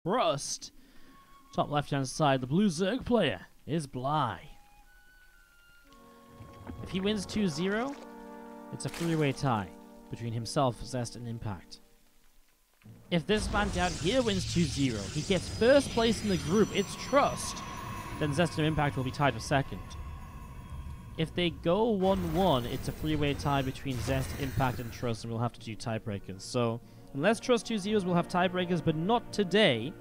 Trust. Top left-hand side, the blue Zerg player is Bly. If he wins 2-0, it's a three-way tie between himself, Zest, and Impact. If this man down here wins 2-0, he gets first place in the group, it's Trust. Then Zest and Impact will be tied for second. If they go 1-1, it's a three-way tie between Zest, Impact, and Trust, and we'll have to do tiebreakers. So, unless Trust 2-0s, we'll have tiebreakers, but not today.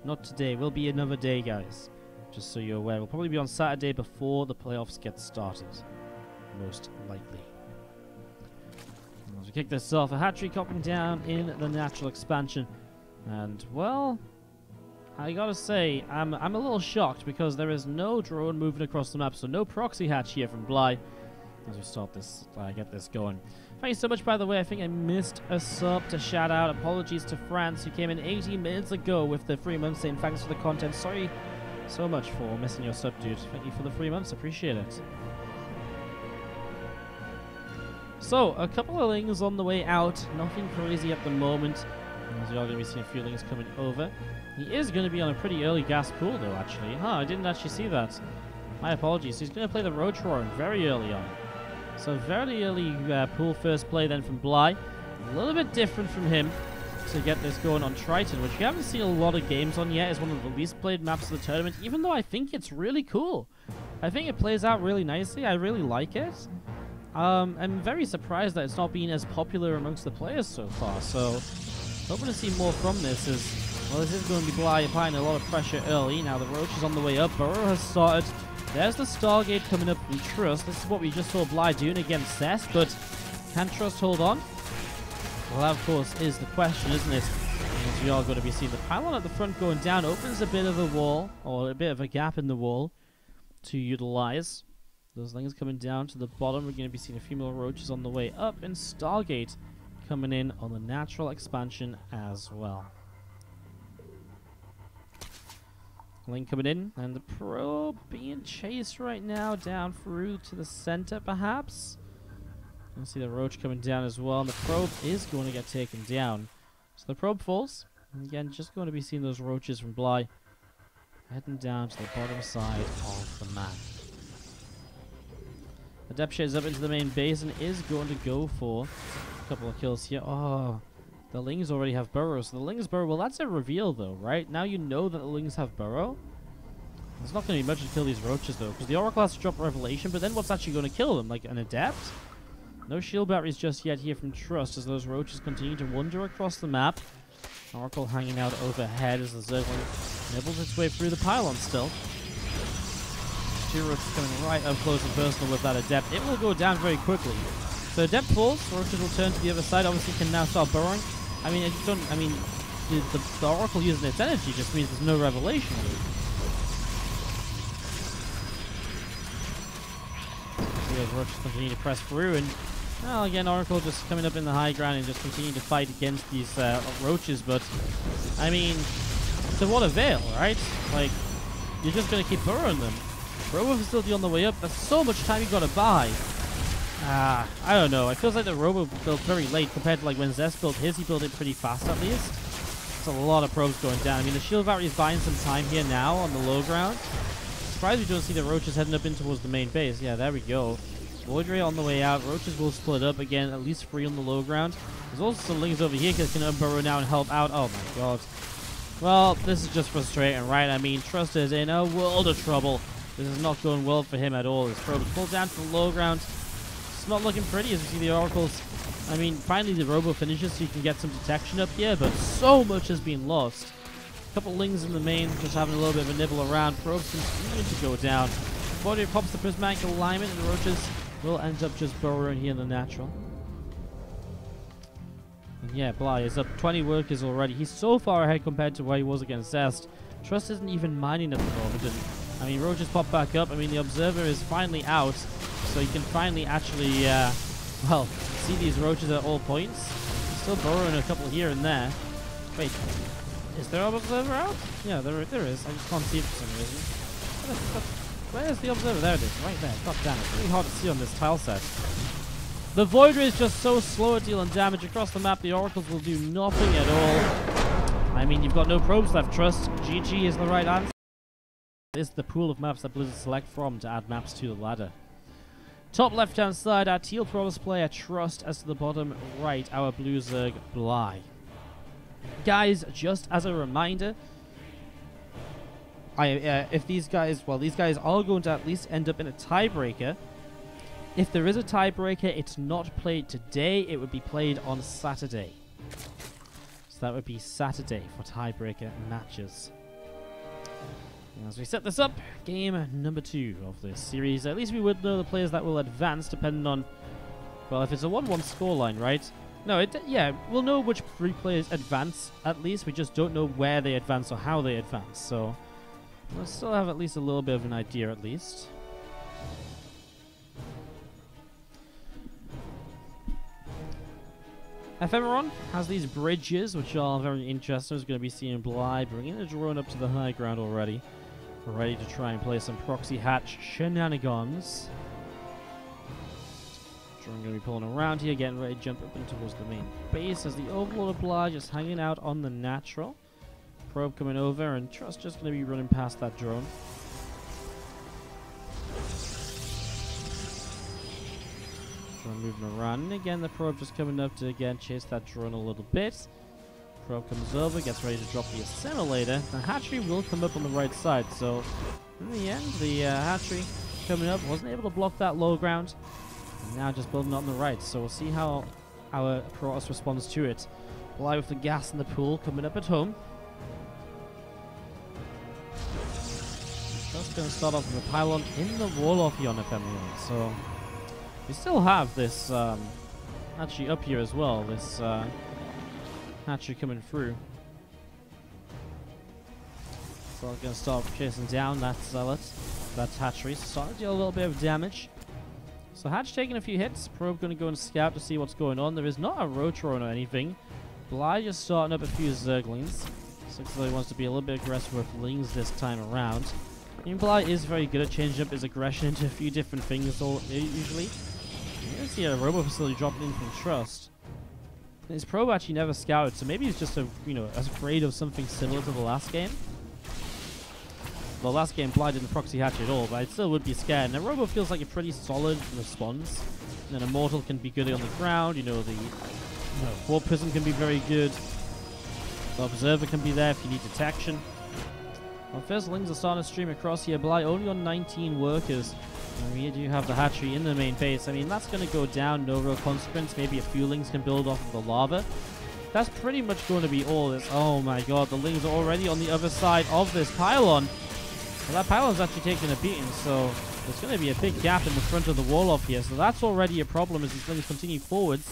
Not today. Will be another day, guys. Just so you're aware. We'll probably be on Saturday before the playoffs get started. Most likely. As we kick this off, a hat-trick coming down in the natural expansion. And, well, I gotta say, I'm a little shocked because there is no drone moving across the map, so no proxy hatch here from Bly. As we start this, get this going. Thank you so much, by the way. I think I missed a sub to shout out. Apologies to France, who came in 80 minutes ago with the 3 months saying thanks for the content. Sorry so much for missing your sub, dude. Thank you for the 3 months. Appreciate it. So, a couple of lings on the way out. Nothing crazy at the moment. As you are going to be seeing a few lings coming over. He is going to be on a pretty early gas pool, though, actually. Huh, I didn't actually see that. My apologies. He's going to play the Road Troran very early on. So, very early pool first play then from Bly. A little bit different from him to get this going on Triton, which we haven't seen a lot of games on yet. It's one of the least played maps of the tournament, even though I think it's really cool. I think it plays out really nicely. I really like it. I'm very surprised that it's not been as popular amongst the players so far. So, hoping to see more from this is... Well, this is going to be Bly applying a lot of pressure early. Now the Roach is on the way up. Burrow has started. There's the Stargate coming up from Trust. This is what we just saw Bly doing against Cess, but can Trust hold on? Well, that, of course, is the question, isn't it? As we are going to be seeing the pylon at the front going down. Opens a bit of a wall, or a bit of a gap in the wall to utilize. Those things coming down to the bottom. We're going to be seeing a few more Roaches on the way up, and Stargate coming in on the natural expansion as well. Link coming in, and the probe being chased right now down through to the center, perhaps. You see the Roach coming down as well, and the probe is going to get taken down. So the probe falls, and again, just going to be seeing those Roaches from Bly heading down to the bottom side of the map. The depth shade is up into the main base and is going to go for a couple of kills here. Oh, the Lings already have burrows. So the Lings burrow, well, that's a reveal, though, right? Now you know that the Lings have burrow. There's not going to be much to kill these Roaches, though, because the Oracle has to drop Revelation, but then what's actually going to kill them? Like an Adept? No shield batteries just yet here from Trust as those Roaches continue to wander across the map. Oracle hanging out overhead as the Zergling nibbles its way through the pylon still. Two Roaches coming right up close and personal with that Adept. It will go down very quickly. So Adept falls, Roaches will turn to the other side, obviously can now start burrowing. I mean, the Oracle using its energy just means there's no Revelation loop. So those Roaches continue to press through, and well, again, Oracle just coming up in the high ground and just continuing to fight against these Roaches, but I mean, to what avail, right? Like, you're just going to keep burrowing them. Robo facility on the way up, that's so much time you got to buy. I don't know. It feels like the Robo built very late compared to like when Zest built his. He built it pretty fast at least. There's a lot of probes going down. I mean, the shield battery is buying some time here now on the low ground. Surprised we don't see the Roaches heading up in towards the main base. Yeah, there we go. Void Ray on the way out. Roaches will split up again, at least 3 on the low ground. There's also some Lings over here that can unburrow now and help out. Oh my god. Well, this is just frustrating, right? I mean, Trust is in a world of trouble. This is not going well for him at all. His probe is pulled down to the low ground. It's not looking pretty as you see the Oracles. I mean, finally the Robo finishes so you can get some detection up here, but so much has been lost. A couple Lings in the main, just having a little bit of a nibble around. Probes continue to go down. Body pops the prismatic alignment, and the Roaches will end up just burrowing here in the natural. And yeah, Bly is up 20 workers already. He's so far ahead compared to where he was against Zest. Trust isn't even mining at the moment. And, I mean, Roaches pop back up. I mean, the Observer is finally out, so you can finally actually, well, see these Roaches at all points. Still burrowing a couple here and there. Wait, is there an Observer out? Yeah, there is. I just can't see it for some reason. Where's the Observer? There it is, right there. God damn it. It's really hard to see on this tile set. The Void Ray is just so slow at dealing damage across the map. The Oracles will do nothing at all. I mean, you've got no probes left. Trust. GG is the right answer. This is the pool of maps that Blizzard select from to add maps to the ladder. Top left-hand side, our teal probes player Trust, as to the bottom right, our blue Zerg Bly. Guys, just as a reminder, if these guys are going to at least end up in a tiebreaker. If there is a tiebreaker, it's not played today, it would be played on Saturday. So that would be Saturday for tiebreaker matches. As we set this up, game number 2 of this series, at least we would know the players that will advance depending on, well, if it's a 1-1 scoreline, right? No, yeah, we'll know which 3 players advance at least, we just don't know where they advance or how they advance, so we'll still have at least a little bit of an idea at least. Ephemeron has these bridges, which are very interesting. Is going to be seeing Bly bringing a drone up to the high ground already. We're ready to try and play some proxy hatch shenanigans. Drone going to be pulling around here, getting ready to jump up in towards the main base as the Overlord of Bly just hanging out on the natural. Probe coming over, and Trust just going to be running past that drone. Drone moving around, and again the probe just coming up to again chase that drone a little bit. Probe comes over, gets ready to drop the assimilator. The hatchery will come up on the right side, so in the end the hatchery coming up wasn't able to block that low ground. And now just building on the right, so we'll see how our Protoss responds to it. Bly with the gas in the pool coming up at home. Just going to start off with a pylon in the wall off here on Ephemeron, so we still have this hatchery up here as well, this hatchery coming through. So I'm going to start chasing down that zealot, that hatchery, so starting to deal a little bit of damage. So Hatch taking a few hits, Probe going to go and scout to see what's going on. There is not a Rotron or anything. Bly just starting up a few Zerglings. Looks like he wants to be a little bit aggressive with Lings this time around. I mean, Bly is very good at changing up his aggression into a few different things usually. You can see a robo facility dropping in from Trust. His probe actually never scouted, so maybe he's just afraid of something similar to the last game. Well, last game Bly didn't proxy hatch at all, but I still would be scared. And a robo feels like a pretty solid response. And then a mortal can be good on the ground. The warp prism can be very good. The observer can be there if you need detection. Well, first Lings are starting to stream across here. Bly only on 19 workers. And here you have the hatchery in the main base. I mean, that's going to go down, no real consequence. Maybe a few Lings can build off of the lava. That's pretty much going to be all this. Oh my god, the Lings are already on the other side of this pylon. Well, that pylon's actually taking a beating, so there's going to be a big gap in the front of the wall off here. So that's already a problem as these Lings continue forwards.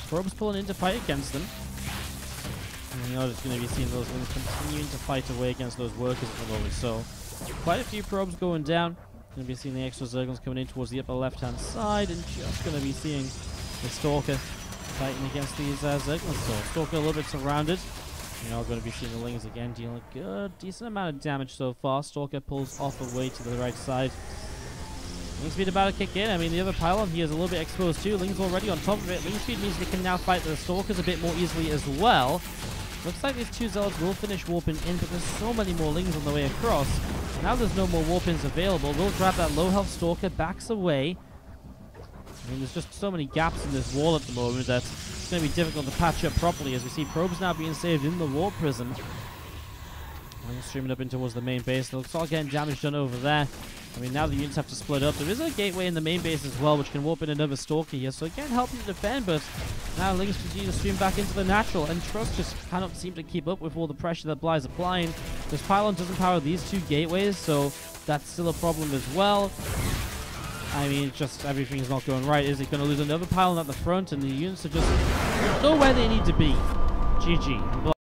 Probe's pulling in to fight against them. And you're just going to be seeing those Lings continuing to fight away against those workers at the moment. So quite a few probes going down. Going to be seeing the extra Zerglings coming in towards the upper left-hand side, and just going to be seeing the Stalker fighting against these Zerglings. So Stalker a little bit surrounded. You're going to be seeing the Lings again dealing a good, decent amount of damage so far. Stalker pulls off away to the right side. Ling speed about to kick in. I mean, the other pylon here is a little bit exposed too. Ling's already on top of it. Ling speed means they can now fight the Stalkers a bit more easily as well. Looks like these two Zealots will finish warping in, but there's so many more Lings on the way across. Now there's no more warp-ins available. We'll grab that low-health Stalker, backs away. I mean, there's just so many gaps in this wall at the moment that it's going to be difficult to patch up properly, as we see probes now being saved in the warp prison. Streaming up in towards the main base. Looks all getting damage done over there. I mean, now the units have to split up. There is a gateway in the main base as well, which can warp in another Stalker here. So again, helping to defend, but now Lings continue to stream back into the natural, and Trust just cannot seem to keep up with all the pressure that Bly's applying. This pylon doesn't power these two gateways, so that's still a problem as well. I mean, just everything's not going right. Is it going to lose another pylon at the front, and the units are just not where they need to be? GG.